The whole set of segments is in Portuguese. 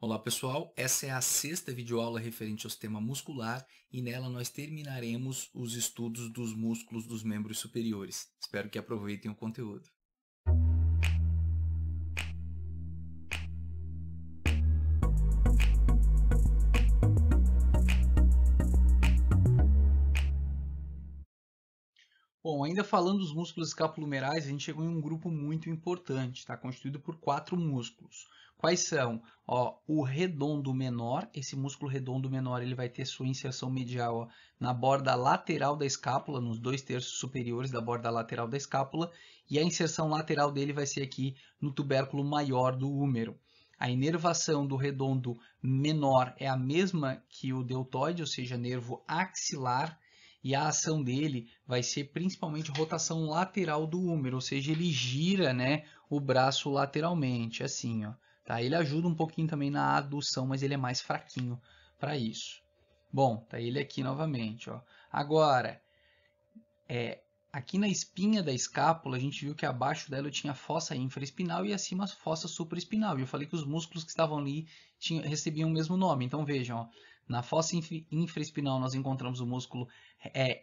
Olá pessoal, essa é a sexta videoaula referente ao sistema muscular e nela nós terminaremos os estudos dos músculos dos membros superiores. Espero que aproveitem o conteúdo. Bom, ainda falando dos músculos escapulomerais, a gente chegou em um grupo muito importante, está constituído por 4 músculos. Quais são? O redondo menor, esse músculo redondo menor ele vai ter sua inserção medial na borda lateral da escápula, nos 2/3 superiores da borda lateral da escápula, e a inserção lateral dele vai ser aqui no tubérculo maior do húmero. A inervação do redondo menor é a mesma que o deltoide, ou seja, nervo axilar, e a ação dele vai ser principalmente rotação lateral do húmero, ou seja, ele gira, né, o braço lateralmente, assim, ó, tá? Ele ajuda um pouquinho também na adução, mas ele é mais fraquinho para isso. Bom, tá ele aqui novamente, ó. Agora, aqui na espinha da escápula, a gente viu que abaixo dela eu tinha a fossa infraespinal e acima a fossa supraespinal. E eu falei que os músculos que estavam ali recebiam o mesmo nome. Então vejam, ó, na fossa infraespinal nós encontramos o músculo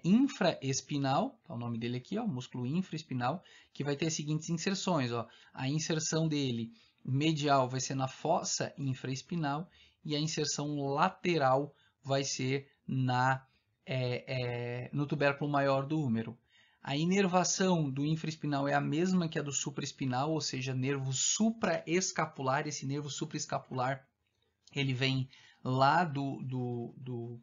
infraespinal, tá o nome dele aqui, ó, músculo infraespinal, que vai ter as seguintes inserções. Ó, a inserção dele medial vai ser na fossa infraespinal e a inserção lateral vai ser no tubérculo maior do húmero. A inervação do infraespinal é a mesma que a do supraespinal, ou seja, nervo supraescapular. Esse nervo supraescapular ele vem lá do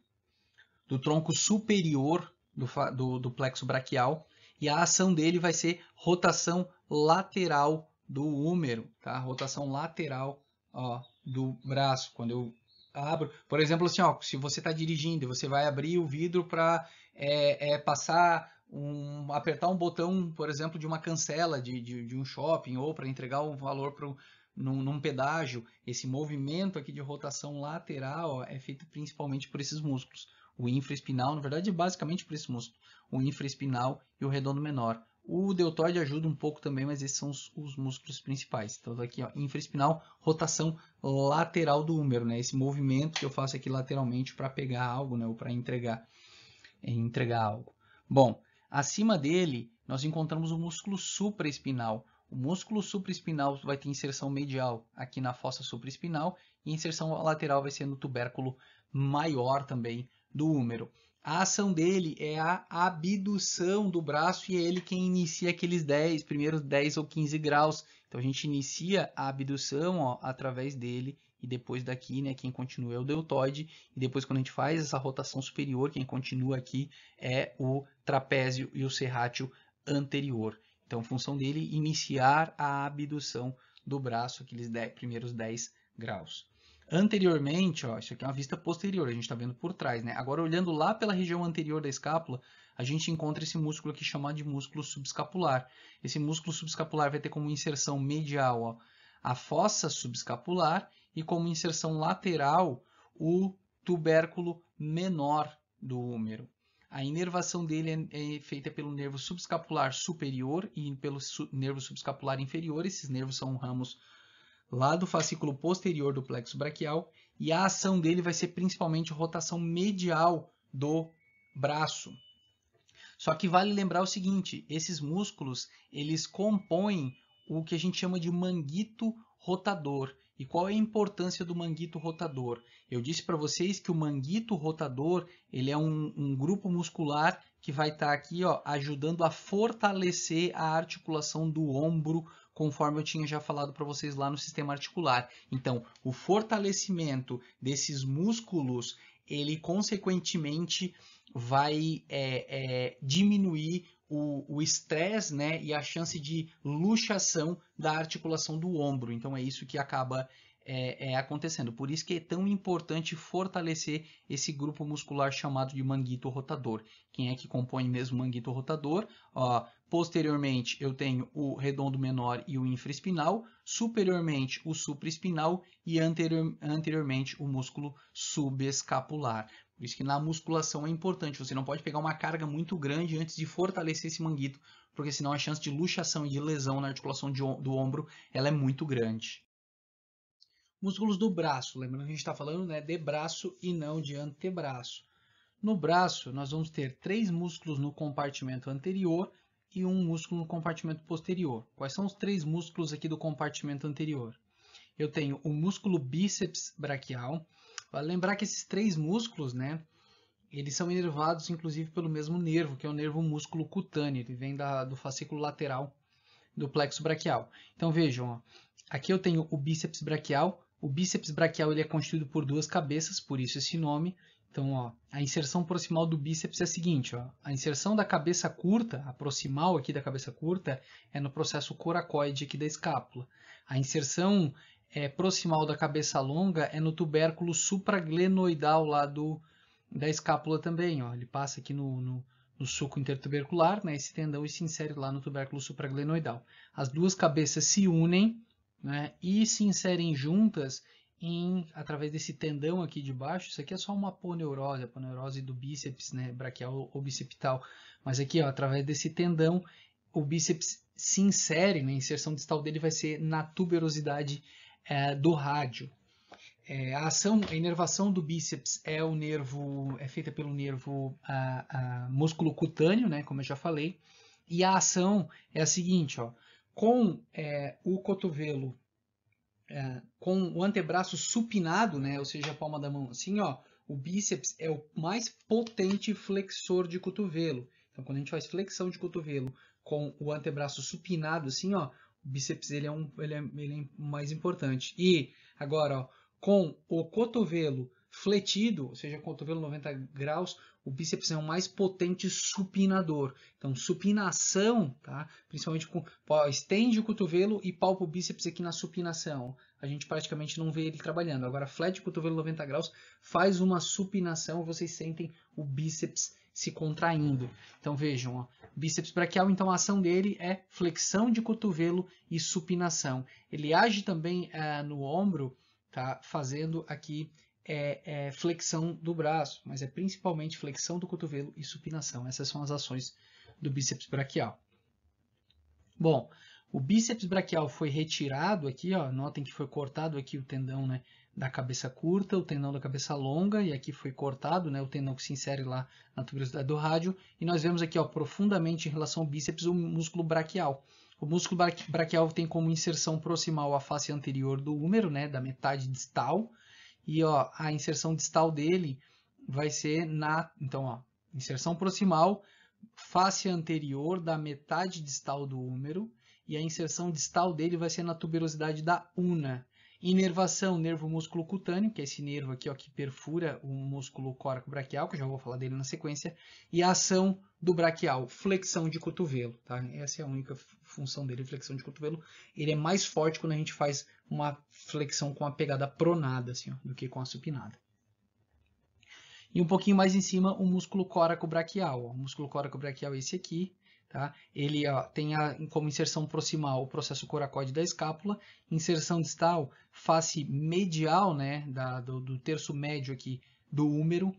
tronco superior do plexo braquial, e a ação dele vai ser rotação lateral do húmero, tá? Rotação lateral, ó, do braço. Quando eu abro, por exemplo, assim, ó, se você está dirigindo, você vai abrir o vidro para passar apertar um botão, por exemplo, de uma cancela de um shopping ou para entregar um valor num pedágio. Esse movimento aqui de rotação lateral, ó, é feito principalmente por esses músculos. O infraespinal, na verdade, basicamente por esse músculo. O infraespinal e o redondo menor. O deltoide ajuda um pouco também, mas esses são os músculos principais. Então, aqui, ó, infraespinal, rotação lateral do húmero, né? Esse movimento que eu faço aqui lateralmente para pegar algo, né? Ou para entregar algo. Bom, acima dele, nós encontramos o músculo supraespinal. O músculo supraespinal vai ter inserção medial aqui na fossa supraespinal e inserção lateral vai ser no tubérculo maior também do húmero. A ação dele é a abdução do braço e é ele quem inicia aqueles primeiros 10 ou 15 graus. Então a gente inicia a abdução, ó, através dele e depois daqui, né, quem continua é o deltoide, e depois quando a gente faz essa rotação superior, quem continua aqui é o trapézio e o serrátil anterior. Então a função dele é iniciar a abdução do braço, aqueles primeiros 10 graus. Anteriormente, ó, isso aqui é uma vista posterior, a gente está vendo por trás, né? Agora, olhando lá pela região anterior da escápula, a gente encontra esse músculo aqui chamado de músculo subescapular. Esse músculo subescapular vai ter como inserção medial, ó, a fossa subescapular e como inserção lateral o tubérculo menor do húmero. A inervação dele é feita pelo nervo subescapular superior e pelo nervo subescapular inferior. Esses nervos são ramos lá do fascículo posterior do plexo braquial, e a ação dele vai ser principalmente rotação medial do braço. Só que vale lembrar o seguinte, esses músculos, eles compõem o que a gente chama de manguito rotador. E qual é a importância do manguito rotador? Eu disse para vocês que o manguito rotador ele é um grupo muscular que vai estar aqui, ó, ajudando a fortalecer a articulação do ombro, conforme eu tinha já falado para vocês lá no sistema articular. Então, o fortalecimento desses músculos, ele consequentemente vai diminuir o estresse, né, e a chance de luxação da articulação do ombro. Então é isso que acaba acontecendo. Por isso que é tão importante fortalecer esse grupo muscular chamado de manguito rotador. Quem é que compõe mesmo o manguito rotador? Ó, posteriormente eu tenho o redondo menor e o infraespinal, superiormente o supraespinal e anteriormente o músculo subescapular. Por isso que na musculação é importante, você não pode pegar uma carga muito grande antes de fortalecer esse manguito, porque senão a chance de luxação e de lesão na articulação do ombro ela é muito grande. Músculos do braço, lembrando que a gente está falando, né, de braço e não de antebraço. No braço, nós vamos ter 3 músculos no compartimento anterior e um músculo no compartimento posterior. Quais são os 3 músculos aqui do compartimento anterior? Eu tenho o músculo bíceps braquial. Vale lembrar que esses 3 músculos, né, eles são inervados inclusive pelo mesmo nervo, que é o nervo músculo cutâneo. Ele vem do fascículo lateral do plexo braquial. Então vejam, ó, aqui eu tenho o bíceps braquial. O bíceps braquial ele é constituído por 2 cabeças, por isso esse nome. Então, ó, a inserção proximal do bíceps é a seguinte, ó, a inserção da cabeça curta, a proximal aqui da cabeça curta, é no processo coracoide aqui da escápula. A inserção proximal da cabeça longa é no tubérculo supraglenoidal lá da escápula também, ó, ele passa aqui no suco intertubercular, né, esse tendão, e se insere lá no tubérculo supraglenoidal. As 2 cabeças se unem, né, e se inserem juntas através desse tendão aqui de baixo. Isso aqui é só uma aponeurose, a aponeurose do bíceps, né, braquial ou bicipital. Mas aqui, ó, através desse tendão, o bíceps se insere, né, a inserção distal dele vai ser na tuberosidade do rádio. A inervação do bíceps é feita pelo nervo músculo cutâneo, né, como eu já falei, e a ação é a seguinte, ó, com o cotovelo, com o antebraço supinado, né, ou seja, a palma da mão assim, ó, o bíceps é o mais potente flexor de cotovelo. Então, quando a gente faz flexão de cotovelo com o antebraço supinado assim, ó, o bíceps ele é mais importante. E agora, ó, com o cotovelo fletido, ou seja, cotovelo 90 graus, o bíceps é o mais potente supinador. Então, supinação, tá? Principalmente estende o cotovelo e palpa o bíceps aqui na supinação. A gente praticamente não vê ele trabalhando. Agora, flete o cotovelo 90 graus, faz uma supinação, vocês sentem o bíceps se contraindo. Então, vejam, ó, bíceps braquial, então a ação dele é flexão de cotovelo e supinação. Ele age também no ombro, tá? Fazendo aqui flexão do braço, mas é principalmente flexão do cotovelo e supinação. Essas são as ações do bíceps braquial. Bom, o bíceps braquial foi retirado aqui, ó, notem que foi cortado aqui o tendão, né, da cabeça curta, o tendão da cabeça longa, e aqui foi cortado, né, o tendão que se insere lá na tuberosidade do rádio, e nós vemos aqui, ó, profundamente em relação ao bíceps o músculo braquial. O músculo braquial tem como inserção proximal a face anterior do húmero, né, da metade distal, e ó, a inserção distal dele vai ser então, ó, inserção proximal, face anterior da metade distal do húmero, e a inserção distal dele vai ser na tuberosidade da una. Inervação, nervo músculo cutâneo, que é esse nervo aqui, ó, que perfura o músculo coracobraquial, que eu já vou falar dele na sequência, e a ação do braquial, flexão de cotovelo, tá? Essa é a única função dele, flexão de cotovelo. Ele é mais forte quando a gente faz uma flexão com a pegada pronada, assim, ó, do que com a supinada. E um pouquinho mais em cima, o músculo coracobraquial. O músculo coracobraquial é esse aqui, tá? Ele tem como inserção proximal o processo coracoide da escápula, inserção distal, face medial, né, do terço médio aqui do húmero,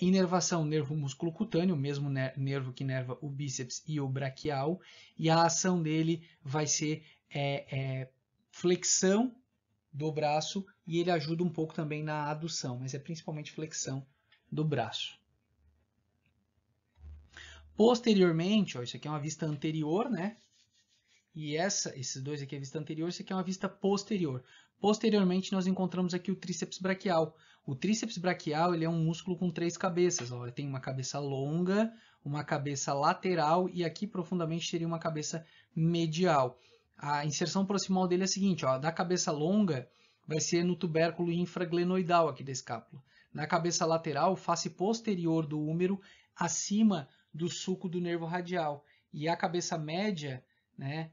inervação, nervo músculo cutâneo, o mesmo nervo que inerva o bíceps e o braquial, e a ação dele vai ser flexão do braço, e ele ajuda um pouco também na adução, mas é principalmente flexão do braço. Posteriormente, ó, isso aqui é uma vista anterior, né? E esses dois aqui é a vista anterior, isso aqui é uma vista posterior. Posteriormente, nós encontramos aqui o tríceps braquial. O tríceps braquial ele é um músculo com 3 cabeças. Ó. Ele tem uma cabeça longa, uma cabeça lateral e aqui profundamente teria uma cabeça medial. A inserção proximal dele é a seguinte, ó, da cabeça longa vai ser no tubérculo infraglenoidal aqui da escápula. Na cabeça lateral, face posterior do húmero, acima do sulco do nervo radial. E a cabeça média, né,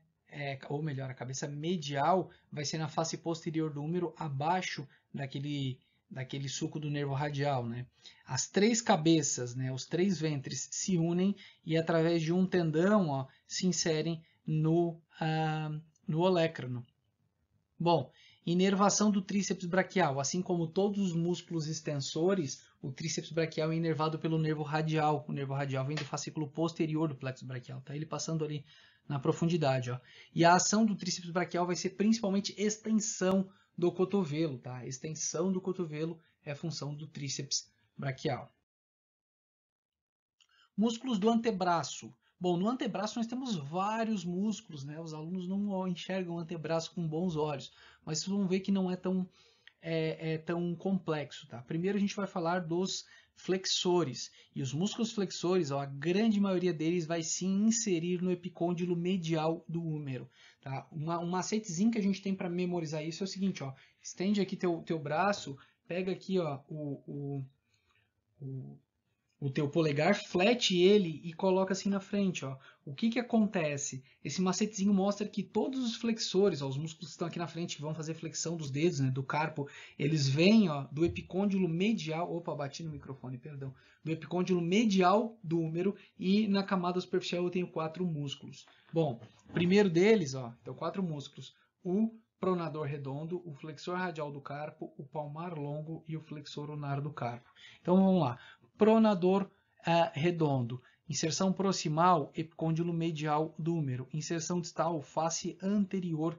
ou melhor, a cabeça medial vai ser na face posterior do húmero, abaixo daquele sulco do nervo radial, né? As 3 cabeças, né, os 3 ventres se unem e através de um tendão, ó, se inserem no olecrano. Bom, inervação do tríceps braquial. Assim como todos os músculos extensores, o tríceps braquial é inervado pelo nervo radial. O nervo radial vem do fascículo posterior do plexo braquial, tá? Ele passando ali na profundidade, ó. E a ação do tríceps braquial vai ser principalmente extensão do cotovelo, tá? A extensão do cotovelo é a função do tríceps braquial. Músculos do antebraço. Bom, no antebraço nós temos vários músculos, né? Os alunos não enxergam o antebraço com bons olhos, mas vocês vão ver que não é tão complexo, tá? Primeiro a gente vai falar dos flexores. E os músculos flexores, ó, a grande maioria deles vai se inserir no epicôndilo medial do húmero, tá? Um macetezinho que a gente tem para memorizar isso é o seguinte, ó, estende aqui teu braço, pega aqui, ó, o teu polegar, flete ele e coloca assim na frente, ó. O que que acontece? Esse macetezinho mostra que todos os flexores, ó, os músculos que estão aqui na frente, que vão fazer flexão dos dedos, né, do carpo, eles vêm, ó, do epicôndilo medial, opa, bati no microfone, perdão, do epicôndilo medial do húmero, e na camada superficial eu tenho 4 músculos. Bom, primeiro deles, ó, então 4 músculos, o pronador redondo, o flexor radial do carpo, o palmar longo e o flexor unar do carpo. Então vamos lá. Pronador redondo. Inserção proximal, epicôndilo medial do húmero. Inserção distal, face anterior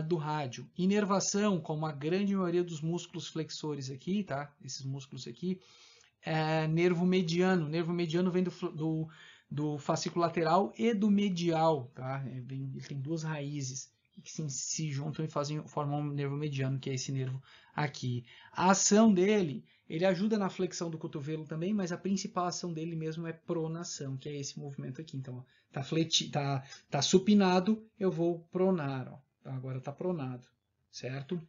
do rádio. Inervação, como a grande maioria dos músculos flexores aqui, tá? Esses músculos aqui. Nervo mediano. Nervo mediano vem do fascículo lateral e do medial, tá? Ele tem 2 raízes que se juntam e formam um nervo mediano, que é esse nervo aqui. A ação dele, ele ajuda na flexão do cotovelo também, mas a principal ação dele mesmo é pronação, que é esse movimento aqui. Então, ó, tá supinado, eu vou pronar, ó. Então, agora está pronado, certo?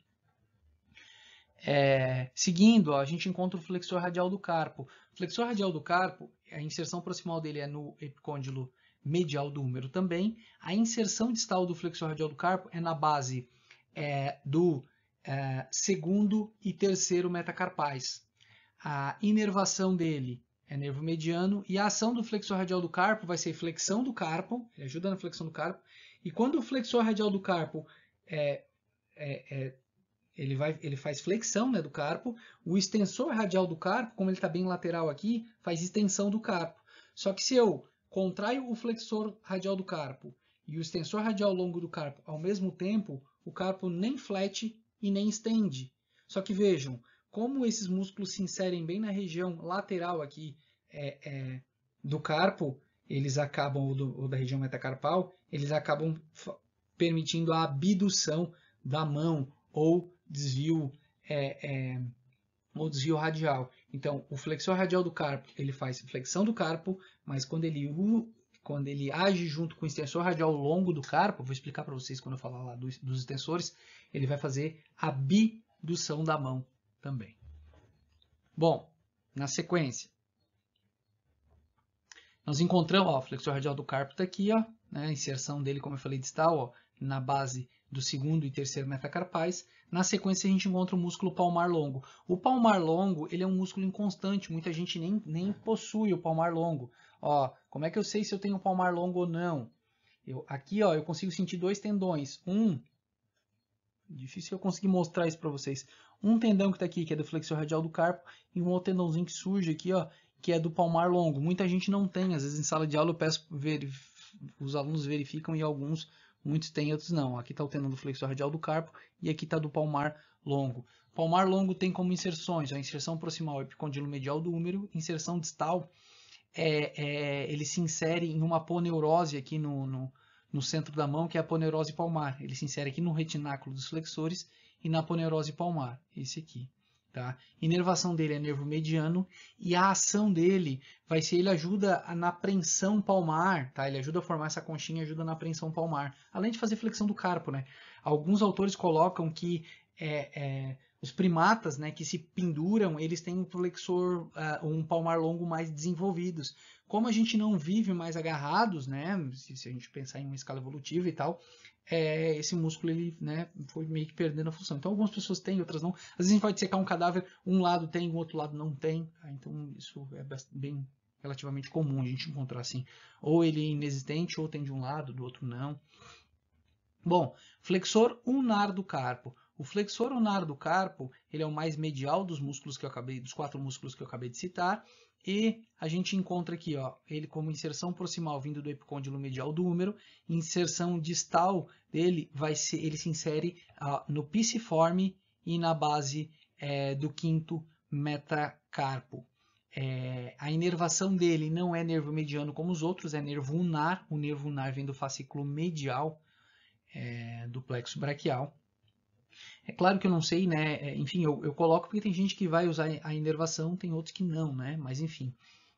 Seguindo, ó, a gente encontra o flexor radial do carpo. O flexor radial do carpo, a inserção proximal dele é no epicôndilo medial do húmero também. A inserção distal do flexor radial do carpo é na base do segundo e terceiro metacarpais. A inervação dele é nervo mediano, e a ação do flexor radial do carpo vai ser flexão do carpo, ele ajuda na flexão do carpo, e quando o flexor radial do carpo ele faz flexão, né, do carpo, o extensor radial do carpo, como ele está bem lateral aqui, faz extensão do carpo. Só que se eu contraio o flexor radial do carpo e o extensor radial longo do carpo ao mesmo tempo, o carpo nem flete e nem estende. Só que vejam, como esses músculos se inserem bem na região lateral aqui do carpo, eles acabam, ou da região metacarpal, eles acabam permitindo a abdução da mão ou desvio radial. Então, o flexor radial do carpo, ele faz flexão do carpo, mas quando ele age junto com o extensor radial longo do carpo, vou explicar para vocês quando eu falar lá dos extensores, ele vai fazer abdução da mão também. Bom, na sequência, nós encontramos, ó, o flexor radial do carpo está aqui, ó, né, a inserção dele, como eu falei, distal, ó, na base do segundo e terceiro metacarpais. Na sequência, a gente encontra o músculo palmar longo. O palmar longo, ele é um músculo inconstante, muita gente nem possui o palmar longo. Ó, como é que eu sei se eu tenho palmar longo ou não? Aqui, ó, eu consigo sentir 2 tendões. Difícil eu conseguir mostrar isso para vocês. Um tendão que está aqui, que é do flexor radial do carpo, e um outro tendãozinho que surge aqui, ó, que é do palmar longo. Muita gente não tem, às vezes em sala de aula eu peço, os alunos verificam e muitos têm, outros não. Aqui está o tendão do flexor radial do carpo e aqui está do palmar longo. Palmar longo tem como inserções, a inserção proximal, epicôndilo medial do húmero, inserção distal, ele se insere em uma aponeurose aqui no centro da mão, que é a aponeurose palmar. Ele se insere aqui no retináculo dos flexores e na aponeurose palmar, esse aqui. Tá? Inervação dele é nervo mediano, e a ação dele vai ser, ele ajuda na apreensão palmar, tá? Ele ajuda a formar essa conchinha, ajuda na apreensão palmar, além de fazer flexão do carpo, né? Alguns autores colocam que os primatas, né, que se penduram, eles têm um flexor, um palmar longo mais desenvolvidos. Como a gente não vive mais agarrados, né, se a gente pensar em uma escala evolutiva e tal, esse músculo ele, né, foi meio que perdendo a função. Então algumas pessoas têm, outras não. Às vezes a gente pode secar um cadáver, um lado tem, o outro lado não tem. Tá? Então isso é bem relativamente comum a gente encontrar assim. Ou ele é inexistente, ou tem de um lado, do outro não. Bom, flexor unar do carpo. O flexor unar do carpo, ele é o mais medial dos músculos que eu acabei, dos 4 músculos que eu acabei de citar. e a gente encontra aqui, ó, ele como inserção proximal vindo do epicôndilo medial do húmero, inserção distal dele ele se insere no pisiforme e na base do quinto metacarpo. A inervação dele não é nervo mediano como os outros, é nervo ulnar. O nervo ulnar vem do fascículo medial do plexo braquial. É claro que eu não sei, né? Enfim, eu coloco porque tem gente que vai usar a inervação, tem outros que não, né? Mas enfim,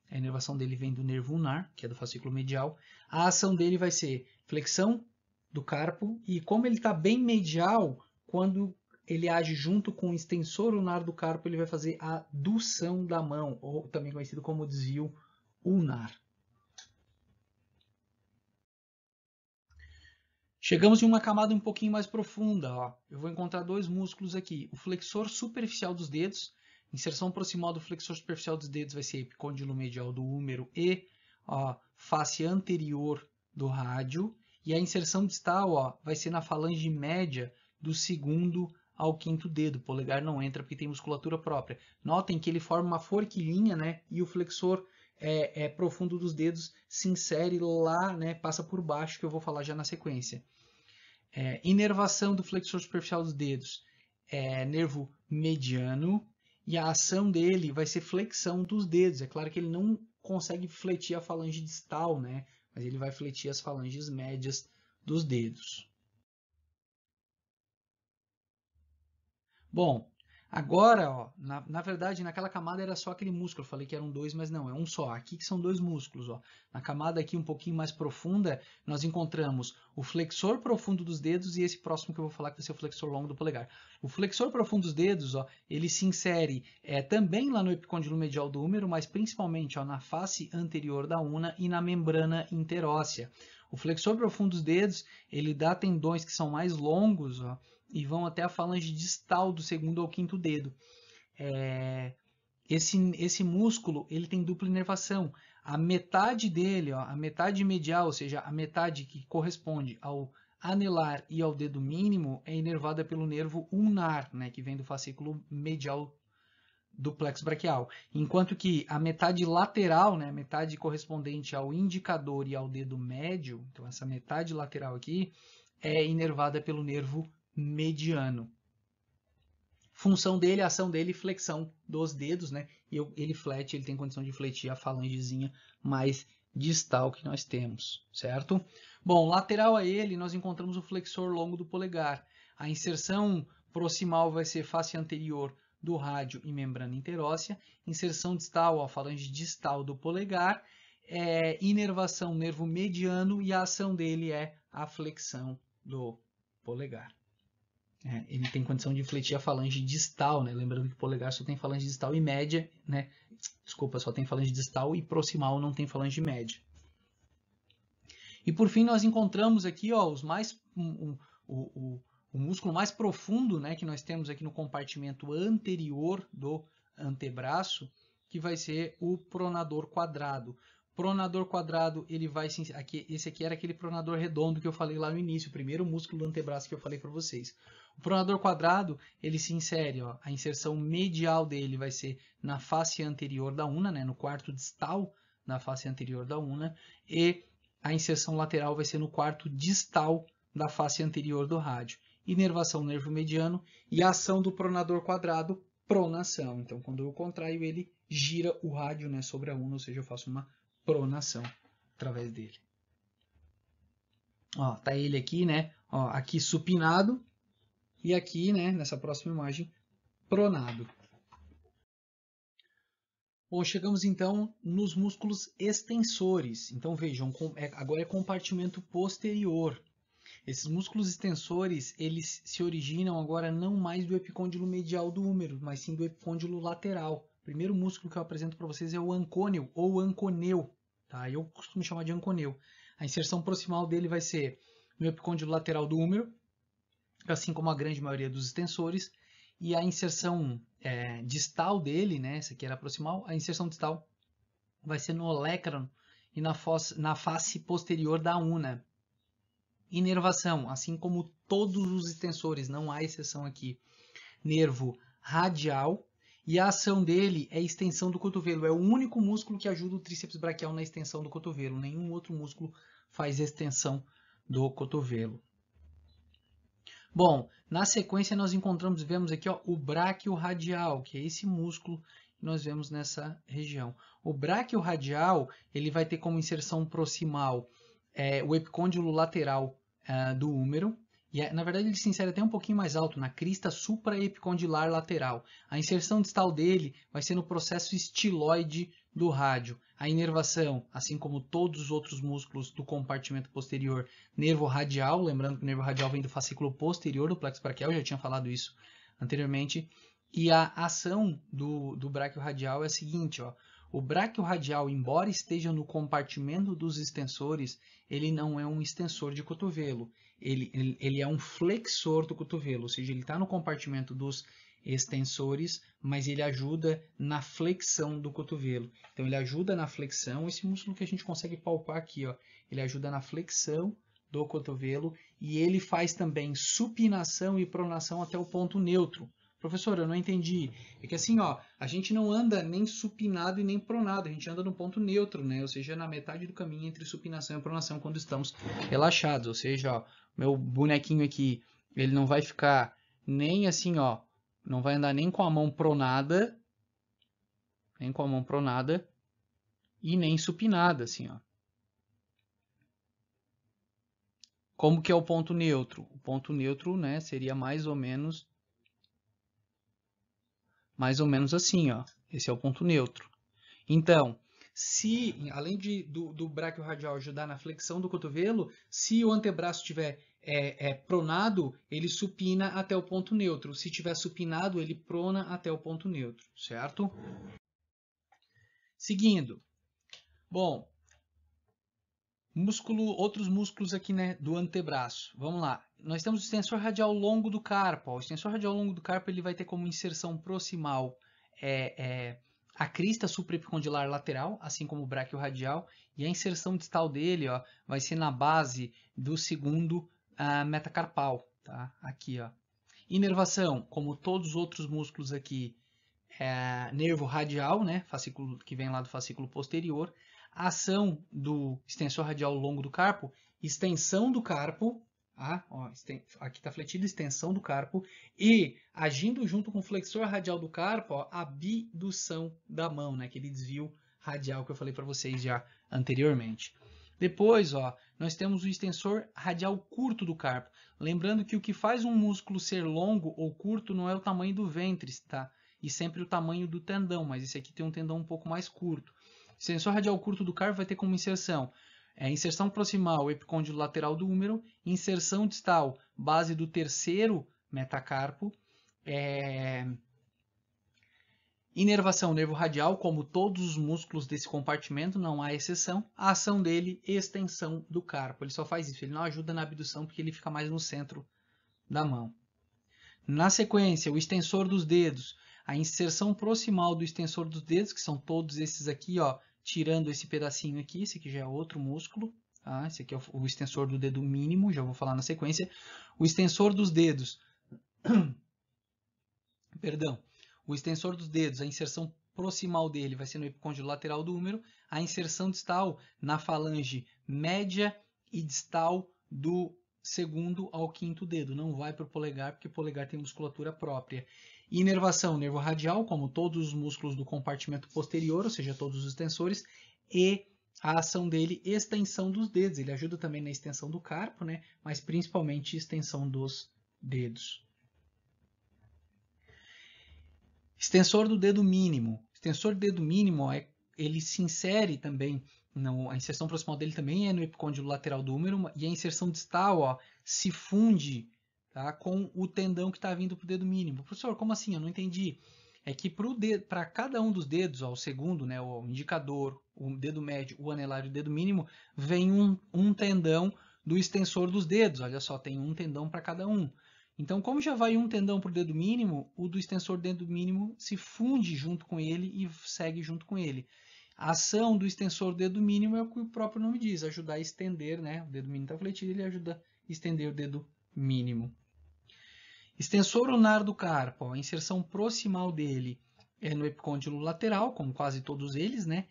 a inervação dele vem do nervo ulnar, que é do fascículo medial. A ação dele vai ser flexão do carpo, e como ele está bem medial, quando ele age junto com o extensor ulnar do carpo, ele vai fazer a dução da mão, ou também conhecido como desvio ulnar. Chegamos em uma camada um pouquinho mais profunda. Ó. Eu vou encontrar dois músculos aqui. O flexor superficial dos dedos. Inserção proximal do flexor superficial dos dedos vai ser epicôndilo medial do húmero e face anterior do rádio. E a inserção distal vai ser na falange média do segundo ao quinto dedo. O polegar não entra porque tem musculatura própria. Notem que ele forma uma forquilhinha, né? E o flexor profundo dos dedos se insere lá, né? Passa por baixo, que eu vou falar já na sequência. Inervação do flexor superficial dos dedos é nervo mediano, e a ação dele vai ser flexão dos dedos. É claro que ele não consegue fletir a falange distal, né? Mas ele vai fletir as falanges médias dos dedos. Bom, agora, ó, na verdade, naquela camada era só aquele músculo. Eu falei que eram dois, mas não, é um só. Aqui que são dois músculos. Ó. Na camada aqui um pouquinho mais profunda, nós encontramos o flexor profundo dos dedos e esse próximo que eu vou falar que vai ser o flexor longo do polegar. O flexor profundo dos dedos, ó, ele se insere também lá no epicôndilo medial do húmero, mas principalmente na face anterior da una e na membrana interóssea. O flexor profundo dos dedos, ele dá tendões que são mais longos, ó, e vão até a falange distal do segundo ao quinto dedo. Esse músculo ele tem dupla inervação. A metade dele, a metade medial, ou seja, a metade que corresponde ao anelar e ao dedo mínimo, é inervada pelo nervo ulnar, né, que vem do fascículo medial do plexo braquial. Enquanto que a metade lateral, né, a metade correspondente ao indicador e ao dedo médio, então essa metade lateral aqui, é inervada pelo nervo mediano. Função dele, ação dele, flexão dos dedos, né? E ele tem condição de fletir a falangezinha mais distal que nós temos, certo? Bom, lateral a ele, nós encontramos o flexor longo do polegar. A inserção proximal vai ser face anterior do rádio e membrana interóssea. Inserção distal, a falange distal do polegar. Inervação, nervo mediano, e a ação dele é a flexão do polegar. Ele tem condição de fletir a falange distal, né? Lembrando que o polegar só tem falange distal e média, né? Desculpa, só tem falange distal e proximal não tem falange média. E por fim nós encontramos aqui, ó, o músculo mais profundo, né, que nós temos aqui no compartimento anterior do antebraço, que vai ser o pronador quadrado. Pronador quadrado, ele vai esse aqui era aquele pronador redondo que eu falei lá no início, o primeiro músculo do antebraço que eu falei para vocês. O pronador quadrado, ele se insere, ó, a inserção medial dele vai ser na face anterior da una, né, no quarto distal da face anterior da una, e a inserção lateral vai ser no quarto distal da face anterior do rádio. Inervação nervo mediano e a ação do pronador quadrado, pronação. Então, quando eu contraio ele, gira o rádio, né, sobre a una, ou seja, eu faço uma pronação através dele. Ó, tá ele aqui, né? Ó, aqui supinado e aqui, né, nessa próxima imagem, pronado. Bom, chegamos então nos músculos extensores. Então vejam, agora é compartimento posterior. Esses músculos extensores, eles se originam agora não mais do epicôndilo medial do húmero, mas sim do epicôndilo lateral. O primeiro músculo que eu apresento para vocês é o ancôneo ou anconeu, tá? Eu costumo chamar de anconeu. A inserção proximal dele vai ser no epicôndilo lateral do húmero, assim como a grande maioria dos extensores, e a inserção distal dele, né, essa aqui era a proximal, a inserção distal vai ser no olecranon e na face posterior da una. Inervação, assim como todos os extensores, não há exceção aqui, nervo radial, E a ação dele é a extensão do cotovelo. É o único músculo que ajuda o tríceps braquial na extensão do cotovelo. Nenhum outro músculo faz extensão do cotovelo. Bom, na sequência nós vemos aqui ó, o bráquio radial, que é esse músculo que nós vemos nessa região. O bráquio radial ele vai ter como inserção proximal o epicôndilo lateral do húmero. E, na verdade, ele se insere até um pouquinho mais alto, na crista supraepicondilar lateral. A inserção distal dele vai ser no processo estiloide do rádio. A inervação, assim como todos os outros músculos do compartimento posterior, nervo radial, lembrando que o nervo radial vem do fascículo posterior do plexo braquial, eu já tinha falado isso anteriormente. E a ação do bráquio radial é a seguinte, ó. O bráquio radial, embora esteja no compartimento dos extensores, ele não é um extensor de cotovelo. Ele é um flexor do cotovelo, ou seja, ele está no compartimento dos extensores, mas ele ajuda na flexão do cotovelo. Então, ele ajuda na flexão, esse músculo que a gente consegue palpar aqui, ó, ele ajuda na flexão do cotovelo e ele faz também supinação e pronação até o ponto neutro. Professor, eu não entendi. É que assim, ó, a gente não anda nem supinado e nem pronado, a gente anda no ponto neutro, né? Ou seja, na metade do caminho entre supinação e pronação quando estamos relaxados. Ou seja, ó, meu bonequinho aqui, ele não vai ficar nem assim, ó, não vai andar nem com a mão pronada, e nem supinada, assim, ó. Como que é o ponto neutro? O ponto neutro, né, seria mais ou menos assim, ó. Esse é o ponto neutro. Então, se, além do bráquio radial ajudar na flexão do cotovelo, se o antebraço estiver pronado, ele supina até o ponto neutro. Se estiver supinado, ele prona até o ponto neutro, certo? Seguindo. Bom, outros músculos aqui, né, do antebraço. Vamos lá. Nós temos o extensor radial longo do carpo. O extensor radial longo do carpo ele vai ter como inserção proximal a crista supraepicondilar lateral, assim como o bráquio radial, e a inserção distal dele, ó, vai ser na base do segundo metacarpal, tá? Aqui, ó. Inervação, como todos os outros músculos aqui, nervo radial, né? Fascículo que vem lá do fascículo posterior. A ação do extensor radial longo do carpo, extensão do carpo, ó, aqui está fletido, extensão do carpo, e agindo junto com o flexor radial do carpo, ó, abdução da mão, né, aquele desvio radial que eu falei para vocês já anteriormente. Depois, ó, nós temos o extensor radial curto do carpo. Lembrando que o que faz um músculo ser longo ou curto não é o tamanho do ventre, tá? E sempre o tamanho do tendão, mas esse aqui tem um tendão um pouco mais curto. O extensor radial curto do carpo vai ter como inserção inserção proximal, epicôndilo lateral do húmero, inserção distal, base do terceiro metacarpo, inervação, nervo radial, como todos os músculos desse compartimento, não há exceção. A ação dele, extensão do carpo. Ele só faz isso, ele não ajuda na abdução porque ele fica mais no centro da mão. Na sequência, o extensor dos dedos. A inserção proximal do extensor dos dedos, que são todos esses aqui, ó, tirando esse pedacinho aqui, esse aqui já é outro músculo, tá? Esse aqui é o extensor do dedo mínimo, já vou falar na sequência. O extensor dos dedos, perdão, o extensor dos dedos, a inserção proximal dele vai ser no epicôndilo lateral do húmero, a inserção distal na falange média e distal do segundo ao quinto dedo, não vai para o polegar, porque o polegar tem musculatura própria. Inervação, nervo radial, como todos os músculos do compartimento posterior, ou seja, todos os extensores, e a ação dele, extensão dos dedos. Ele ajuda também na extensão do carpo, né? Mas principalmente extensão dos dedos. Extensor do dedo mínimo. Extensor do dedo mínimo, ele se insere também, a inserção proximal dele também é no epicôndilo lateral do húmero, e a inserção distal, ó, se funde, tá, com o tendão que está vindo para o dedo mínimo. Professor, como assim? Eu não entendi. É que para cada um dos dedos, ó, o segundo, né, o indicador, o dedo médio, o anelar e o dedo mínimo, vem um tendão do extensor dos dedos. Olha só, tem um tendão para cada um. Então, como já vai um tendão para o dedo mínimo, o do extensor do dedo mínimo se funde junto com ele e segue junto com ele. A ação do extensor do dedo mínimo é o que o próprio nome diz, ajudar a estender, né? O dedo mínimo está fletido, ele ajuda a estender o dedo mínimo. Extensor ulnar do carpo, a inserção proximal dele é no epicôndilo lateral, como quase todos eles, né?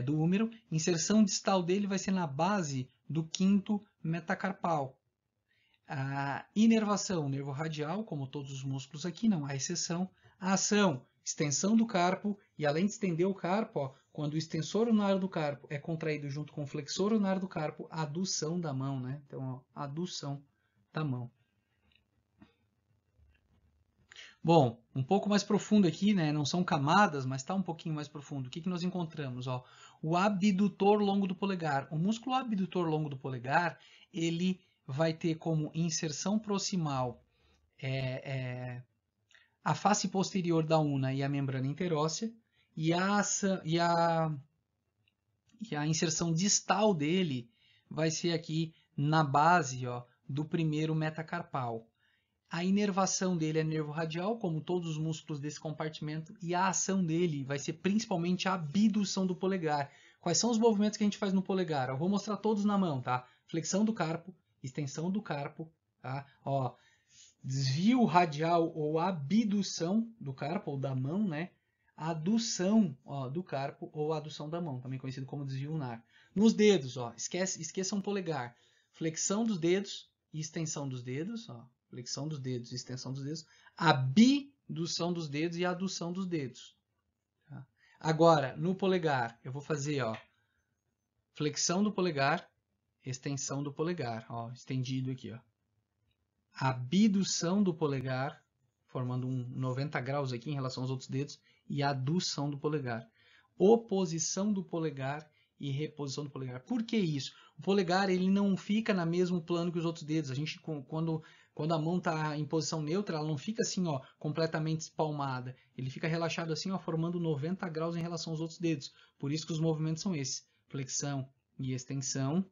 Do húmero. Inserção distal dele vai ser na base do quinto metacarpal. A inervação, nervo radial, como todos os músculos aqui, não há exceção. A ação, extensão do carpo, e além de estender o carpo, ó, quando o extensor unário do carpo é contraído junto com o flexor unário do carpo, adução da mão, né? Então, ó, adução da mão. Bom, um pouco mais profundo aqui, né? Não são camadas, mas está um pouquinho mais profundo. O que nós encontramos? Ó, o abdutor longo do polegar. O músculo abdutor longo do polegar, ele vai ter como inserção proximal a face posterior da una e a membrana interóssea, e a inserção distal dele vai ser aqui na base, ó, do primeiro metacarpal. A inervação dele é nervo radial, como todos os músculos desse compartimento, e a ação dele vai ser principalmente a abdução do polegar. Quais são os movimentos que a gente faz no polegar? Eu vou mostrar todos na mão, tá? Flexão do carpo, extensão do carpo, tá? Ó, desvio radial ou abdução do carpo ou da mão, né? Adução, ó, do carpo ou adução da mão, também conhecido como desvio unar. Nos dedos, ó, esqueçam o polegar. Flexão dos dedos e extensão dos dedos, ó. Flexão dos dedos e extensão dos dedos, abdução dos dedos e adução dos dedos. Tá? Agora, no polegar, eu vou fazer, ó, flexão do polegar, extensão do polegar, ó, estendido aqui, ó. Abdução do polegar, formando um 90 graus aqui em relação aos outros dedos, e adução do polegar. Oposição do polegar e reposição do polegar. Por que isso? O polegar ele não fica no mesmo plano que os outros dedos. A gente, quando a mão está em posição neutra, ela não fica assim, ó, completamente espalmada. Ele fica relaxado assim, ó, formando 90 graus em relação aos outros dedos. Por isso que os movimentos são esses. Flexão e extensão.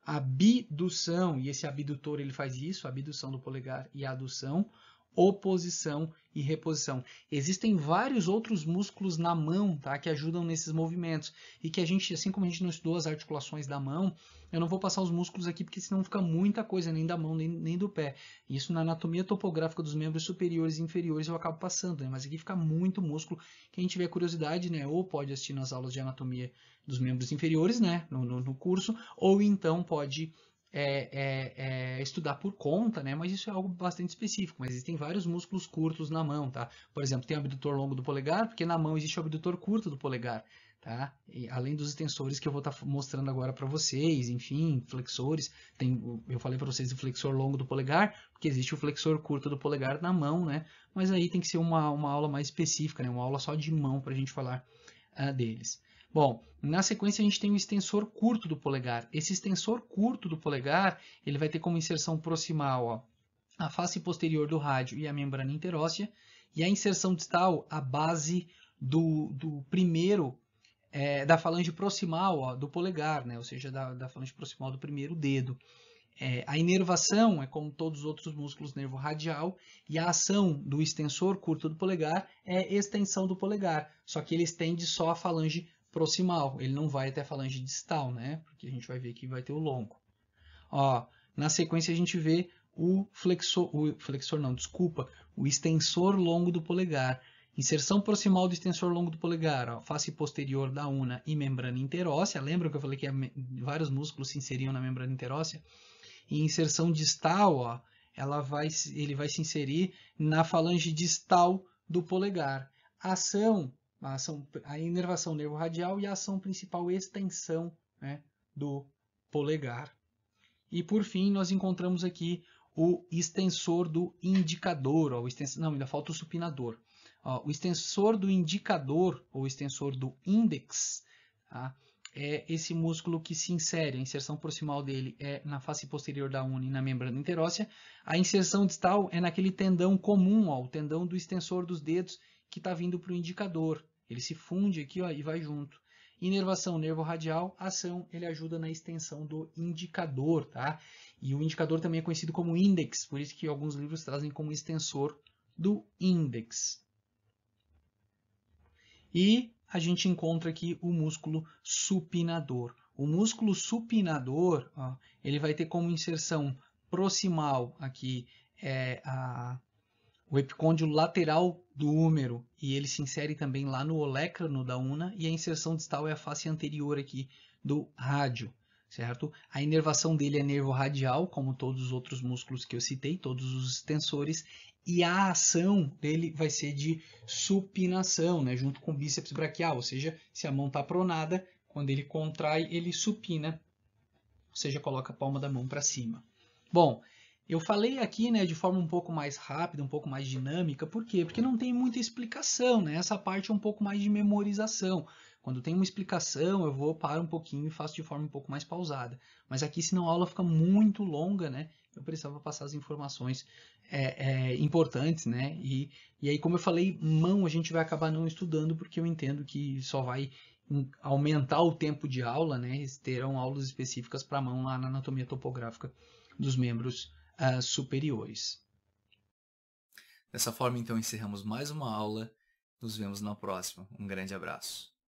Abdução, e esse abdutor ele faz isso, abdução do polegar e adução. Oposição e reposição. Existem vários outros músculos na mão, tá, que ajudam nesses movimentos e que a gente, assim como a gente não estudou as articulações da mão, eu não vou passar os músculos aqui porque senão fica muita coisa, nem da mão nem do pé. Isso na anatomia topográfica dos membros superiores e inferiores eu acabo passando, né? Mas aqui fica muito músculo. Quem tiver curiosidade, né, ou pode assistir nas aulas de anatomia dos membros inferiores, né, no curso, ou então pode estudar por conta, né? Mas isso é algo bastante específico. Mas existem vários músculos curtos na mão, tá? Por exemplo, tem o abdutor longo do polegar, porque na mão existe o abdutor curto do polegar, tá? E, além dos extensores que eu vou estar mostrando agora para vocês, enfim, flexores. Eu falei para vocês do flexor longo do polegar, porque existe o flexor curto do polegar na mão, né? Mas aí tem que ser uma aula mais específica, né? Uma aula só de mão para a gente falar deles. Bom, na sequência a gente tem o extensor curto do polegar. Esse extensor curto do polegar, ele vai ter como inserção proximal, ó, a face posterior do rádio e a membrana interóssea, e a inserção distal, a base do primeiro, da falange proximal, ó, do polegar, né? Ou seja, da falange proximal do primeiro dedo. A inervação é como todos os outros músculos, nervo radial, e a ação do extensor curto do polegar é extensão do polegar, só que ele estende só a falange proximal, ele não vai até a falange distal, né? Porque a gente vai ver que vai ter o longo. Ó, na sequência a gente vê o extensor longo do polegar. Inserção proximal do extensor longo do polegar, ó, face posterior da una e membrana interóssea. Lembra que eu falei que vários músculos se inseriam na membrana interóssea? E inserção distal, ó, ele vai se inserir na falange distal do polegar. A inervação nervo radial e a ação principal extensão, né, do polegar. E por fim nós encontramos aqui o extensor do indicador, ó, não, ainda falta o supinador. Ó, o extensor do indicador ou extensor do índex, tá, é esse músculo que se insere. A inserção proximal dele é na face posterior da una e na membrana interóssea. A inserção distal é naquele tendão comum, ó, o tendão do extensor dos dedos que está vindo para o indicador. Ele se funde aqui, ó, e vai junto. Inervação, nervo radial, ação, ele ajuda na extensão do indicador, tá? E o indicador também é conhecido como índex, por isso que alguns livros trazem como extensor do índex. E a gente encontra aqui o músculo supinador. O músculo supinador, ó, ele vai ter como inserção proximal aqui o epicôndilo lateral do húmero, e ele se insere também lá no olecrano da una, e a inserção distal é a face anterior aqui do rádio, certo? A inervação dele é nervo radial, como todos os outros músculos que eu citei, todos os extensores, e a ação dele vai ser de supinação, né, junto com o bíceps braquial, ou seja, se a mão está pronada, quando ele contrai, ele supina, ou seja, coloca a palma da mão para cima. Bom, eu falei aqui, né, de forma um pouco mais rápida, um pouco mais dinâmica, por quê? Porque não tem muita explicação, né? Essa parte é um pouco mais de memorização. Quando tem uma explicação, eu vou para um pouquinho e faço de forma um pouco mais pausada. Mas aqui, senão a aula fica muito longa, né? Eu precisava passar as informações importantes, né? E aí, como eu falei, mão a gente vai acabar não estudando, porque eu entendo que só vai aumentar o tempo de aula, né? Terão aulas específicas para mão lá na anatomia topográfica dos membros superiores. Dessa forma, então, encerramos mais uma aula. Nos vemos na próxima. Um grande abraço.